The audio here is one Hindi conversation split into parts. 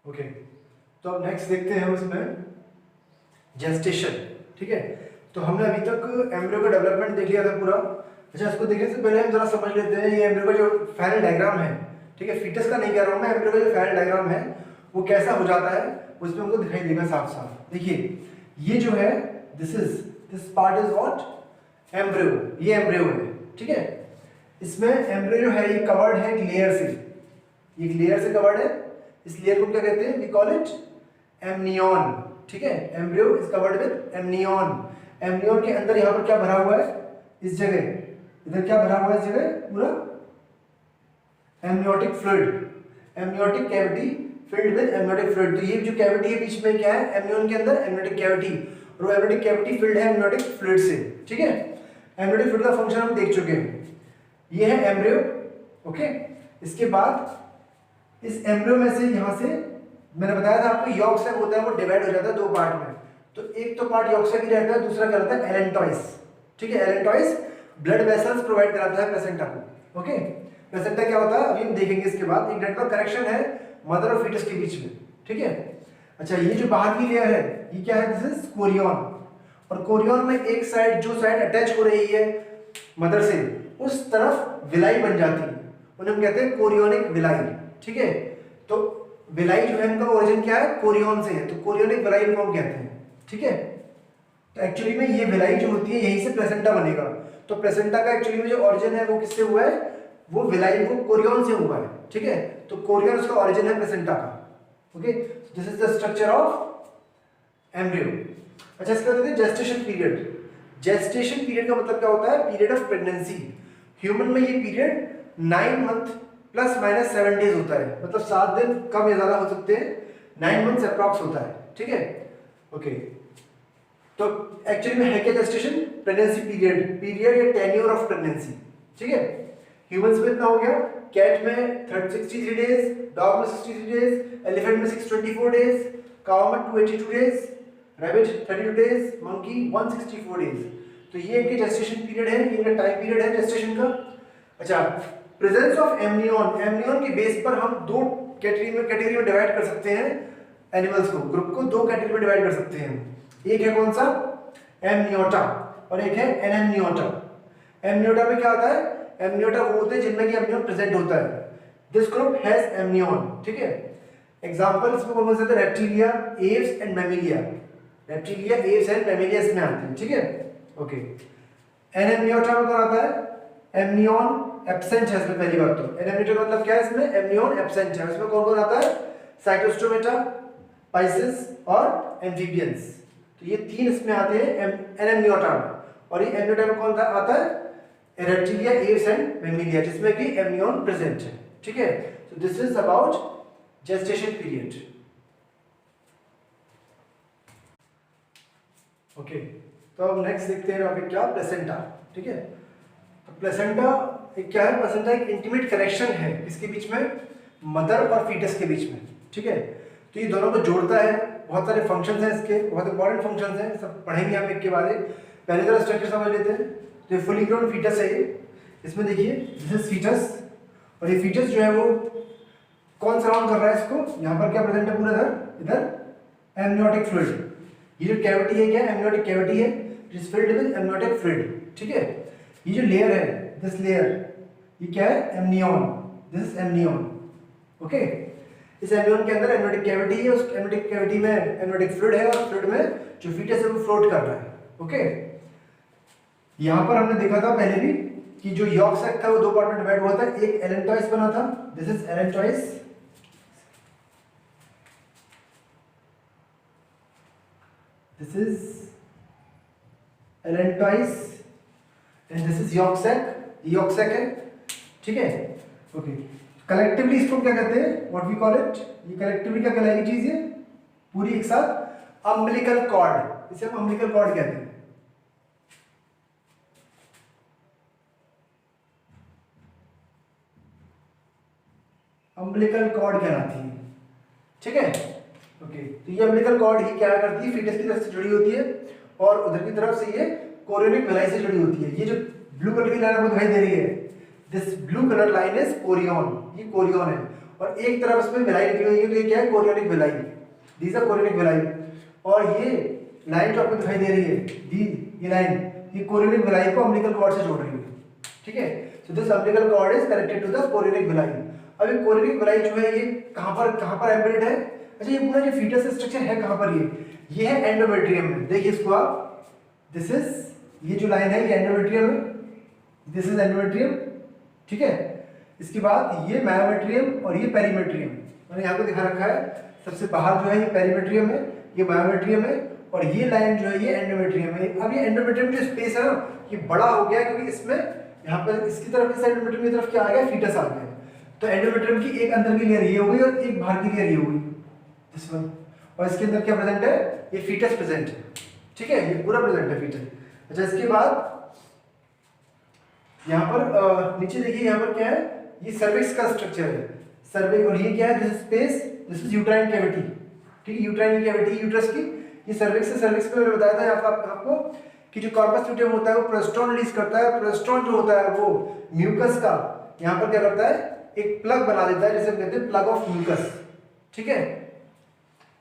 ओके, तो अब नेक्स्ट देखते हैं हम इसमें जेस्टेशन। ठीक है, तो हमने अभी तक एम्ब्रियो का डेवलपमेंट देख लिया था पूरा। अच्छा, इसको देखने से पहले हम जरा समझ लेते हैं ये एम्ब्रियो का जो फेरल डायग्राम है। ठीक है, फीटस का नहीं कह रहा हूँ मैं, एम्ब्रियो का जो फेरल डायग्राम है वो कैसा हो जाता है उसमें हमको दिखाई देगा साफ साफ। देखिए, ये जो है this part is what embryo, ये एम्ब्रियो है। ठीक है, इसमें एम्ब्रियो जो है ये कवर्ड है एक लेयर से, ये एक लेयर से कवर्ड है। इस लेयर को क्या कहते हैं? We call it amnion. ठीक है, embryo is covered with amnion. Amnion के अंदर यहाँ पर क्या भरा हुआ है? इस जगह इधर क्या भरा हुआ है? इस जगह पूरा amniotic fluid, amniotic cavity filled with amniotic fluid. तो ये जो कैविटी है बीच में क्या है? एमनियन के अंदर एमनियोटिक कैविटी, और वो एमनियोटिक कैविटी फिल्ड है एमनियोटिक फ्लूइड से। ठीक है, एमनियोटिक फ्लूइड का फंक्शन हम देख चुके हैं। ये है एम्ब्रियो। ओके, इसके बाद इस एम्ब्रियो में से यहाँ से मैंने बताया था आपको यॉर्क सैक होता है, वो डिवाइड हो जाता है दो पार्ट में। तो एक तो पार्ट यॉर्क सैक ही रहता है, दूसरा क्या रहता है? एलेंटॉइस। ठीक है, एलेंटॉइस ब्लड वेसल्स प्रोवाइड कराता है प्लेसेंटा को। ओके, प्लेसेंटा क्या होता है अभी हम देखेंगे। इसके बाद एक नेटवर्क कनेक्शन है मदर और फीटस के बीच में। ठीक है, अच्छा, ये जो बाहर की लेयर है ये क्या है? This is Korean. और कोरियन में एक साइड जो साइड अटैच हो रही है मदर से, उस तरफ विलाई बन जाती है, उन्हें हम कहते हैं कोरियोनिक विलाई। ठीक है, तो विलाई जो है इनका ओरिजिन क्या है? कोरियन से है, तो कोरियोनिक विलाई इनको हम कहते हैं। ठीक है, तो एक्चुअली में ये विलाई जो होती है यहीं से प्लेसेंटा बनेगा। तो प्लेसेंटा का एक्चुअली में जो ओरिजिन है वो किससे हुआ है? वो विलाई वो कोरियन से हुआ है। ठीक है, तो कोरियन उसका ओरिजिन है प्लेसेंटा का। Okay, this is the structure of embryo. अच्छा, इसके बाद जेस्टेशन पीरियड। जेस्टेशन पीरियड का मतलब क्या होता है? Period of pregnancy. ह्यूमन में ये period 9 month plus minus 7 days होता है, मतलब 7 दिन कम या ज्यादा हो सकते हैं, 9 मंथ्स अप्रॉक्स होता है। ठीक है, ओके, तो एक्चुअली में है क्या जेस्टेशन? प्रेगनेंसी पीरियड या टेन्योर ऑफ प्रेगनेंसी। ठीक है, ह्यूमंस में इतना हो गया, कैट में 63 डेज, डॉग में 63 डेज, एलिफेंट में 624 डेज, काऊ में 282 days, rabbit 32 days, monkey 164 days. तो ये इनके जेस्टेशन पीरियड है, ये इनका टाइम पीरियड है जेस्टेशन का। अच्छा, प्रेजेंस ऑफ एमनियन। एमनियन के बेस पर हम दो कैटेगरी में डिवाइड कर सकते हैं एनिमल्स को, ग्रुप को दो कैटेगरी में डिवाइड कर सकते हैं। एक है कौन सा? एमनियोटा, और एक है एनेमनियोटा। एमनियोटा में क्या होता है? एमनियोटा वो होते हैं जिनमें कि एमनियन प्रेजेंट होता है। This group has amnion. ठीक है, एग्जांपल इसमें कौन से? Reptilia, Aves and Mammalia. Reptilia, Aves and Mammalia इसमें आते हैं। ठीक है, ओके। एनेमनियोटा में कौन आता है? एमनियन एब्सेंट है इसमें, पहली बात तो। एनेमनियोटा का मतलब क्या है? इसमें एमनियन एब्सेंट है। इसमें कौन कौन आता है? साइटोस्टोमेटा, पाइसेस और एम्फीबियंस। तो ये तीन इसमें आते हैं एनेमनियोटा में। और ये एमनियोटा में कौन आता है? रेप्टिलिया, एव्स एंड मैमिलिया, जिसमें कि एमनियन प्रेजेंट है। ठीक है, so this is about gestation period. Okay, तो अब नेक्स्ट देखते हैं टॉपिक क्या? प्लेसेंटा। ठीक है, तो प्लेसेंटा एक क्या है? प्लेसेंटा एक इंटीमेट कनेक्शन है इसके बीच में, मदर और फीटस के बीच में। ठीक है, तो ये दोनों को जोड़ता है। बहुत सारे फंक्शंस हैं इसके, बहुत इंपॉर्टेंट फंक्शंस हैं, सब पढ़ेंगे हम एक के बाद एक। पहले जरा स्ट्रक्चर समझ लेते हैं। तो ये फुली ग्रोन फीटस है ये। इसमें देखिए, दिस इज फीटस, और ये फीटस जो है वो कौन सराउंड कर रहा है इसको? यहाँ पर क्या प्रेजेंट है? पूरा इधर एमनियोटिक फ्लूइड। ये जो कैविटी है क्या? एमनियोटिक कैविटी है, जिस फिल्ड विद एमनियोटिक फ्लूइड। ठीक है, ये जो लेयर है, दिस लेयर, ये क्या है? Amnion. This is amnion. Okay, इस एमनियन के अंदर एमनियोटिक कैविटी है, उस एमनियोटिक कैविटी में एमनियोटिक फ्लूइड है, और फ्लूइड में जो फीटस है वो फ्लोट कर रहा है। ओके, यहाँ पर हमने देखा था पहले भी कि जो यॉर्क सैक था वो दो पार्ट में डिवाइड हुआ था। एक एलेंटॉइस बना था, this is allantois, this is allantois, and this is yolk sac. ये यॉर्क सैक है। ठीक है, ओके। कलेक्टिवली इसको क्या कहते हैं? What we call it? ये कलेक्टिवली क्या कहलाएगी चीज? ये पूरी एक साथ अम्बिलिकल कॉर्ड, इसे हम अम्बिलिकल कॉर्ड कहते हैं। अम्बिलिकल कॉर्ड कहलाती है। ठीक है, ओके। तो ये अम्बिलिकल कॉर्ड ही क्या करती है? फीटस की तरफ से जुड़ी होती है, और उधर की तरफ से ये कोरियोनिक विलाई से जुड़ी होती है। ये जो ब्लू कलर की लाइन आपको दिखाई दे रही है, this blue colour line is Korean, ये कोरियन है। और एक तरफ इसमें विलाई निकली हुई है, तो ये क्या है, chorionic villi, these are chorionic villi. और ये लाइन जो आपको दिखाई दे रही है, ये लाइन, ये कोरियोनिक विलाई को अम्बिलिकल कॉर्ड से जोड़ रही है, ठीक है। So this umbilical cord is connected to the chorionic villi. अब ये कोरियोनिक विलाई जो है ये कहां पर एम्बेडेड है? अच्छा, ये पूरा जो फीटस स्ट्रक्चर है कहां पर, ये है एंडोमेट्रियम में। देखिए इसको आप, दिस इज, ये जो लाइन है ये एंडोमेट्रियम है, दिस इज एंडोमेट्रियम, ठीक है। इसके बाद ये मायोमेट्रियम और ये पेरीमेट्रियम, मैंने यहाँ पे दिखा रखा है, सबसे बाहर जो है ये पेरीमेट्रियम है, ये मायोमेट्रियम है, और ये लाइन जो है ये एंडोमेट्रियम है। अब ये एंडोमेट्रियम जो स्पेस है ना, ये बड़ा हो गया क्योंकि इसमें यहाँ पर इसकी तरफ, इस एंडोमेट्रियम की तरफ क्या आ गया, फीटस आ गया। तो एंडोमेट्रियम की एक अंदर की लेयर ये हो गई और एक बाहर की लेयर ये हो गई, दिस वन। और इसके अंदर क्या प्रेजेंट है, ये फीटस प्रेजेंट है, ठीक है, ये पूरा प्रेजेंट है फीटस। अच्छा, इसके बाद यहाँ पर नीचे देखिए, यहाँ पर क्या है, ये सर्विक्स का स्ट्रक्चर है, सर्विक्स। और ये क्या है, this space, this is uterine cavity, ठीक है, यूट्राइन कैविटी यूट्रस की, ये सर्विक्स है। सर्विक्स में मैंने बताया था यहाँ पर आपको कि जो कॉर्पस ल्यूटियम होता है वो प्रोजेस्टेरोन रिलीज करता है। प्रोजेस्टेरोन जो होता है वो म्यूकस का यहाँ पर क्या करता है, एक प्लग बना देता है, जिसे कहते हैं प्लग ऑफ म्यूकस, ठीक है।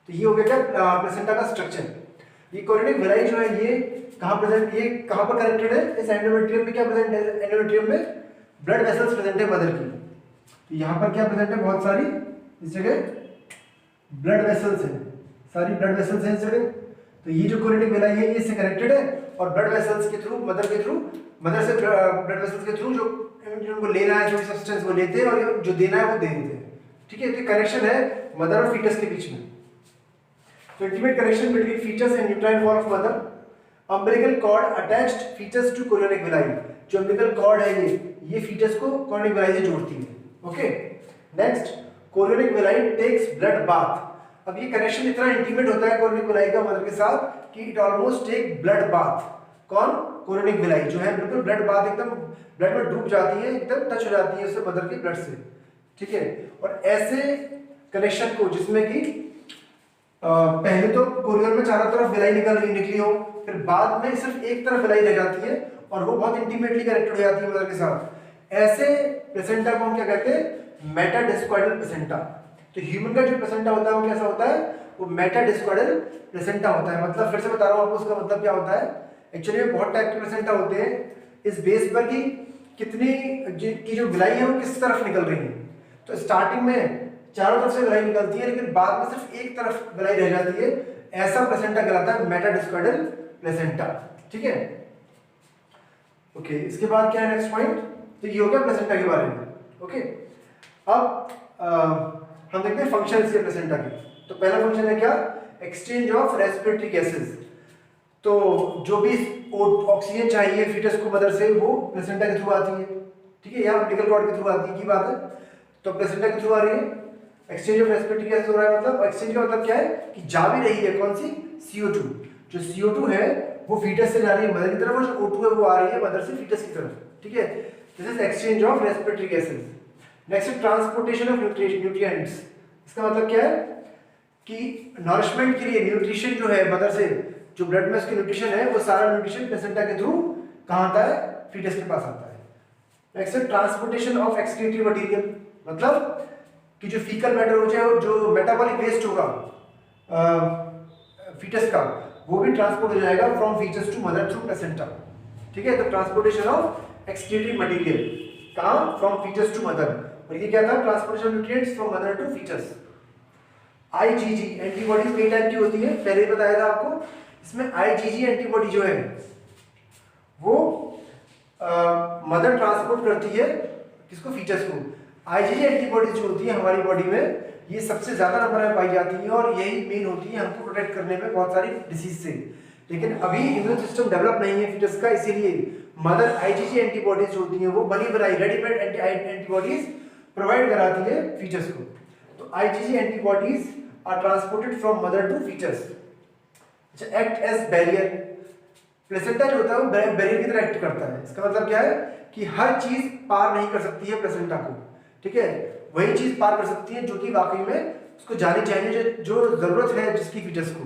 तो ये हो गया क्या, प्लेसेंटा का स्ट्रक्चर। ये कोरियोनिक विलाई जो है ये कहाँ प्रेजेंट, ये कहाँ पर कनेक्टेड है, इस एंडोमेट्रियम में क्या प्रेजेंट है, एंडोमेट्रियम में ब्लड वेसल्स प्रेजेंट है मदर की। तो यहाँ पर क्या प्रेजेंट है, बहुत सारी इस जगह ब्लड वेसल्स है, सारी ब्लड वेसल्स हैं इस जगह। तो ये जो कोरियोनिक विलाई है ये इससे कनेक्टेड है, और ब्लड वेसल्स के थ्रू, मदर से ब्लड वेसल्स के थ्रू जो उनको लेना है, जो सब्सटेंस वो लेते हैं, और जो देना है वो दे देते हैं, ठीक है। तो कनेक्शन है मदर और फीटस के बीच में। तो intimate connection between fetus and uterine wall of mother, umbilical cord attached fetus to chorionic villi. जो अम्बिलिकल कॉर्ड है ये फीटस को कोरियोनिक विलाई से जोड़ती है, okay. Next, chorionic villi takes blood bath. अब ये कनेक्शन इतना इंटीमेट होता है कोरियोनिक विलाई का मदर के साथ कि it almost take blood bath. कौन, कोरियोनिक विलाई जो है बिल्कुल ब्लड बाथ, एकदम ब्लड में डूब जाती है, एकदम टच हो जाती है उससे मदर के ब्लड से, ठीक है। और ऐसे कनेक्शन को जिसमें कि पहले तो कोरियोन में चारों तरफ विलाई निकली हो, फिर बाद में सिर्फ एक तरफ विलाई रह जाती है और वो बहुत इंटीमेटली कनेक्टेड हो जाती है मदर के साथ। ऐसे प्लेसेंटा को हम क्या कहते हैं, मेटाडिस्कॉइडल प्लेसेंटा। तो ह्यूमन का जो प्लेसेंटा होता है वो कैसा होता है, वो मेटाडिस्कॉइडल प्लेसेंटा होता है। मतलब फिर से बता रहा हूँ आपको उसका मतलब क्या होता है। एक्चुअली में बहुत टाइप के प्लेसेंटा होते हैं, इस बेस पर कि कितनी की जो विलाई है वो किस तरफ निकल रही है। तो स्टार्टिंग में चारों तरफ से विलाई निकलती है, लेकिन बाद में सिर्फ एक तरफ विलाई रह जाती है, ऐसा प्लेसेंटा कहलाता है मेटाडिस्कॉइडल प्लेसेंटा, ठीक है। ओके, इसके बाद क्या है नेक्स्ट पॉइंट, तो ये हो गया प्लेसेंटा के बारे में, ओके। अब हम देखते हैं फंक्शन इसके प्लेसेंटा के। तो पहला फंक्शन है क्या, एक्सचेंज ऑफ रेस्पिरेटरी गैसेस। तो जो भी ऑक्सीजन चाहिए फीटस को मदर से वो प्लेसेंटा के थ्रू आती है, ठीक है, या अम्बिलिकल कॉर्ड के थ्रू आती है की बात है। तो प्लेसेंटा के थ्रू आ रही है, एक्सचेंज ऑफ रेस्पिरेटरी गैसेस हो रहा है। मतलब एक्सचेंज का मतलब क्या है कि जा भी रही है कौन सी, CO2। जो CO2 है वो फीटस से जा रही है मदर की तरफ, और जो O2 है वो आ रही है मदर से फीटस की तरफ, ठीक है। This is exchange of respiratory gases. Next, transportation of nutrients. इसका मतलब क्या है कि नरिशमेंट के लिए न्यूट्रिशन जो है मदर से, जो ब्लड में उसकी न्यूट्रिशन है, वो सारा न्यूट्रिशन प्लेसेंटा के थ्रू कहाँ आता है, फीटस के पास आता है। नेक्स्ट है ट्रांसपोर्टेशन ऑफ एक्सक्रीटरी मटेरियल। मतलब कि जो फीकल मैटर हो जाए, जो मेटाबॉलिक वेस्ट होगा फीटस का, वो भी ट्रांसपोर्ट हो जाएगा from fetus to mother through placenta, ठीक है। तो ट्रांसपोर्टेशन ऑफ एक्सक्रीटरी मटेरियल कहाँ, फ्रॉम फीटस टू मदर। और ये क्या था, transportation nutrients from mother to fetus. IgG antibodies कई टाइप की होती है, पहले ही बताया था आपको। इसमें IgG एंटीबॉडी जो है वो मदर ट्रांसपोर्ट करती है किसको, फीटस को। IgG एंटीबॉडीज जो होती है हमारी बॉडी में, ये सबसे ज्यादा नंबर में पाई जाती है और यही मेन होती है हमको प्रोटेक्ट करने में बहुत सारी डिसीज से। लेकिन अभी इम्यून सिस्टम डेवलप नहीं है फीटस का, इसीलिए मदर IgG एंटीबॉडीज जो होती हैं वो बनी बनाई रेडीमेड एंटीबॉडीज प्रोवाइड कराती है फीटस को। तो IgG antibodies are transported from mother to fetus, act as barrier. Placenta जो होता है वो बैरियर की तरह एक्ट करता है। इसका मतलब क्या है कि हर चीज पार नहीं कर सकती है प्लेसेंटा को, ठीक है। वही चीज पार कर सकती है जो कि वाकई में उसको जानी चाहिए, जो जरूरत है जिसकी फीटस को।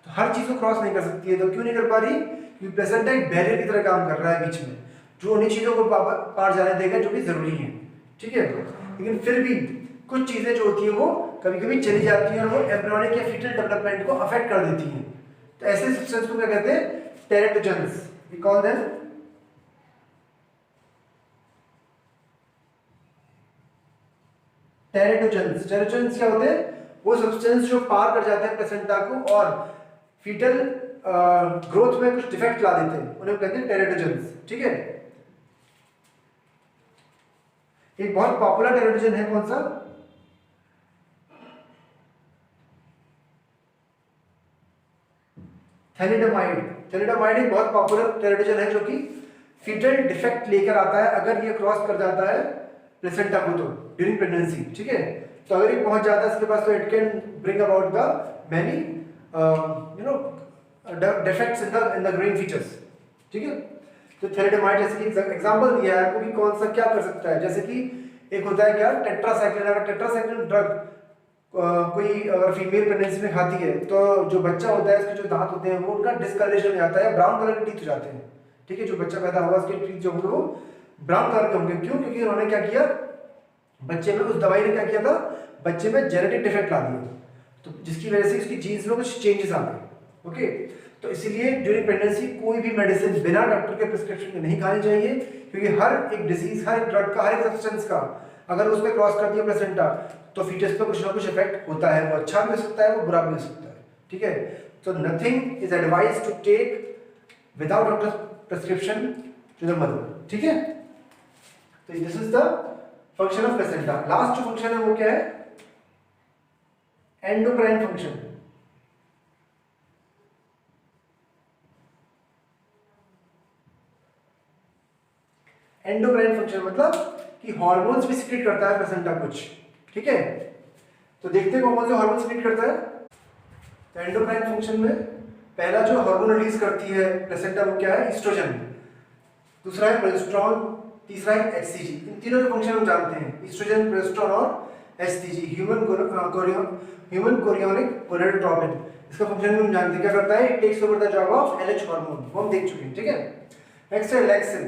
तो हर चीज को क्रॉस नहीं कर सकती है। तो क्यों नहीं कर पा रही, क्योंकि प्लेसेंटा एक बैरियर की तरह काम कर रहा है बीच में, जो उन्हीं चीजों को पार जाने देगा जो कि जरूरी है, ठीक है। लेकिन फिर भी कुछ चीजें जो होती है वो कभी कभी चली जाती हैं और वो एम्ब्रियोनिक या फीटल डेवलपमेंट को अफेक्ट कर देती हैं। तो ऐसे सब्सटेंस को क्या कहते हैं? Teratogens. We call them teratogens. Teratogens क्या होते हैं? वो सब्सटेंस जो पार कर जाते हैं प्लेसेंटा को और फीटल ग्रोथ में कुछ डिफेक्ट ला देते हैं, उन्हें कहते हैं टेरेटोजेंस। ठीक है, एक बहुत पॉपुलर टेरेटोजन है कौन सा? थैलिडोमाइड। थैलिडोमाइड एक बहुत पॉपुलर टेरेटोजन है जो कि फीटल डिफेक्ट लेकर आता है अगर ये क्रॉस कर जाता है प्लेसेंटा को तो ड्यूरिंग प्रेगनेंसी। ठीक है, तो अगर ये पहुंच जाता है इसके पास तो it can bring about the many defects in the growing features. ठीक है, तो थैलिडोमाइड जैसे कि एग्जांपल दिया है आपको कि कौन सा क्या कर सकता है, जैसे कि एक होता है क्या? टेट्रासाइक्लिन। अगर टेट्रासाइक्लिन ड्रग कोई अगर फीमेल प्रेगनेंसी में खाती है तो जो बच्चा होता है उसके जो दांत होते हैं वो उनका डिस्कलरेशन हो जाता है, ब्राउन कलर के टीथ हो जाते हैं। ठीक है, जो बच्चा पैदा होगा उसके टीथ जो होंगे वो ब्राउन कलर के होंगे। क्यों? क्योंकि उन्होंने क्या किया, बच्चे में उस दवाई ने क्या किया था, बच्चे में जेनेटिक डिफेक्ट ला दिया, तो जिसकी वजह से उसकी जीन्स में कुछ चेंजेस आ गए। ओके, तो इसीलिए ड्यूरिंग प्रेगनेंसी कोई भी मेडिसिन बिना डॉक्टर के प्रिस्क्रिप्शन के नहीं खानी चाहिए, क्योंकि हर एक डिजीज, हर एक ड्रग का, हर एक सब्सटेंस का अगर उसमें क्रॉस कर दिया प्लेसेंटा तो फीटस पे कुछ ना कुछ इफेक्ट होता है। वो अच्छा भी हो सकता है, वो बुरा भी हो सकता है। ठीक है, तो nothing is advise to take without doctor prescription to the mother. ठीक है, तो this is the function of placenta. Last जो फंक्शन है वो क्या है? Endocrine function. एंडोक्राइन फंक्शन मतलब कि हार्मोन्स भी सिक्रेट करता है प्लेसेंटा कुछ। ठीक है, तो देखते हैं कौन से हार्मोन सिक्रेट करता है। तो एंडोक्राइन फंक्शन में पहला जो हार्मोन रिलीज करती है प्लेसेंटा वो क्या है? ईस्ट्रोजन। दूसरा है प्रोजेस्टेरोन, तीसरा है एचसीजी। इन तीनों के फंक्शन हम जानते हैं, ईस्ट्रोजन, प्रोजेस्टेरोन और एचसीजी, ह्यूमन कोरियोनिक गोनाडोट्रोपिन। इसका फंक्शन हम जानते हैं क्या करता है? It takes over the job of LH hormone, वो हम देख चुके हैं। ठीक है, नेक्स्ट है रिलैक्सिन।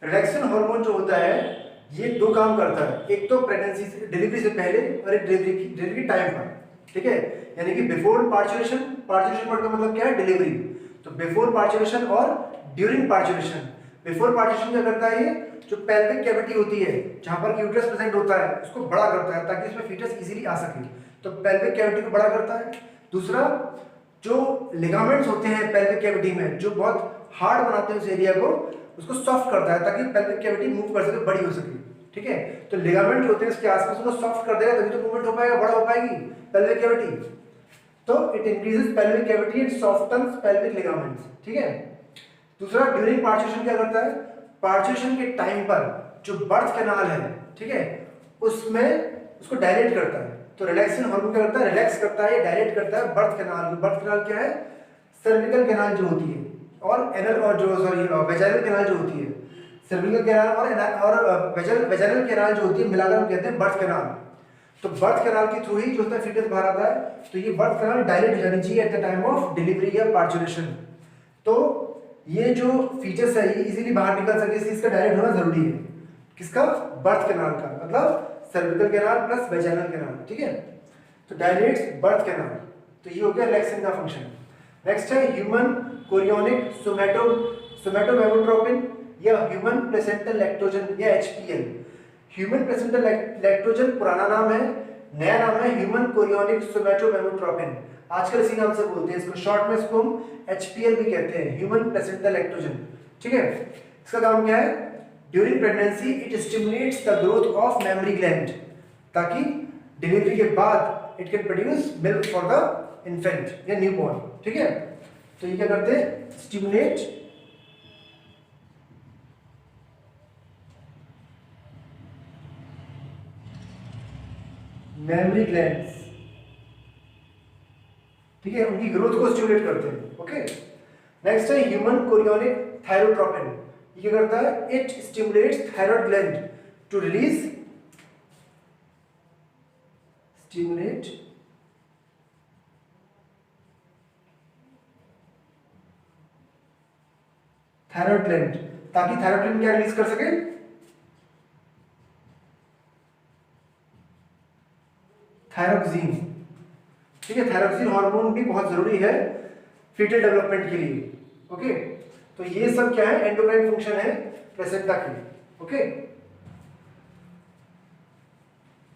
रिलैक्सिन हार्मोन जो होता है ये दो काम करता है, एक तो प्रेगनेंसी से, डिलीवरी से पहले, और एक डिलीवरी टाइम पर। ठीक है, यानी कि बिफोर पार्चुरेशन, पार्चुरेशन वर्ड का मतलब क्या है? डिलीवरी। तो बिफोर पार्चुरेशन और ड्यूरिंग पार्चुरेशन। बिफोर पार्चुरेशन क्या करता है? ये जो पेल्विक कैविटी होती है जहां पर यूट्रस प्रेजेंट होता है उसको बड़ा करता है ताकि इसमें फीटस इजीली आ सके, तो पेल्विक कैविटी को बड़ा करता है। दूसरा, जो लिगामेंट्स होते हैं पेल्विक कैविटी में जो बहुत हार्ड बनाते हैं उस एरिया को, उसको सॉफ्ट करता है ताकि पेल्विक कैविटी मूव कर सके, बड़ी हो सके। ठीक है, तो लिगामेंट जो होते हैं इसके आसपास उसको सॉफ्ट कर देगा तभी तो मूवमेंट हो पाएगा, बड़ा हो पाएगी पेल्विक कैविटी। तो it increases pelvic cavity and softens pelvic ligaments. ठीक है, दूसरा ड्यूरिंग पार्चुरेशन क्या करता है? पार्चुरेशन के टाइम पर जो बर्थ कैनाल है, ठीक है, उसमें उसको डायलेट करता है। तो रिलैक्सिन हार्मोन क्या करता है? रिलैक्स करता है, डायलेट करता है बर्थ कैनाल। बर्थ कैनाल क्या है? सर्विकल कैनाल जो होती है, और एनल और जो सॉरी वेजाइनल कैनाल जो होती है, सर्विकल कैनाल और वेजाइनल कैनाल जो होती है मिलाकर हम कहते हैं बर्थ कैनाल। तो बर्थ कैनाल के थ्रू ही जो होता है फीटस बाहर आता है, तो ये बर्थ कैनाल डायलेट हो जानी चाहिए at the time of delivery या पार्चुरेशन। तो ये जो फीचर्स है ये इजीली बाहर निकल सके इसलिए इसका डायलेट होना जरूरी है। किसका? बर्थ कैनाल का, मतलब cervical canal plus vaginal canal. ठीक है, तो डायलेट्स बर्थ कैनाल। तो ये हो गया रिलैक्सिन का फंक्शन। नेक्स्ट है ह्यूमन कोरियोनिक सोमैटोमेमोट्रोपिन या ह्यूमन प्लेसेंटल लैक्टोजन या एचपीएल। ह्यूमन प्लेसेंटल लैक्टोजन पुराना नाम है, नया नाम है ह्यूमन कोरियोनिक सोमैटोमेमोट्रोपिन। आजकल इसी नाम से बोलते हैं इसको, शॉर्ट में इसको हम एचपीएल भी कहते हैं, ह्यूमन प्लेसेंटल लैक्टोजन। ठीक है, इसका काम क्या है? During pregnancy it stimulates the growth of mammary gland, ताकि डिलीवरी के बाद it can produce milk for the infant या न्यूबॉर्न। ठीक है, तो ये क्या करते हैं? Stimulate mammary glands. ठीक है, उनकी ग्रोथ को स्टिमुलेट करते हैं। ओके, नेक्स्ट है ह्यूमन कोरियोनिक थायरोट्रोपिन। ये क्या करता है? It stimulates thyroid gland to release stimulate thyroid gland, ताकि थायराइड ग्लैंड क्या रिलीज कर सके? थायरोक्सिन, ठीक है। थायरोक्सिन हार्मोन भी बहुत जरूरी है फीटल डेवलपमेंट के लिए, ओके। तो ये सब क्या है, एंडोक्राइन फंक्शन है प्लेसेंटा के, ओके।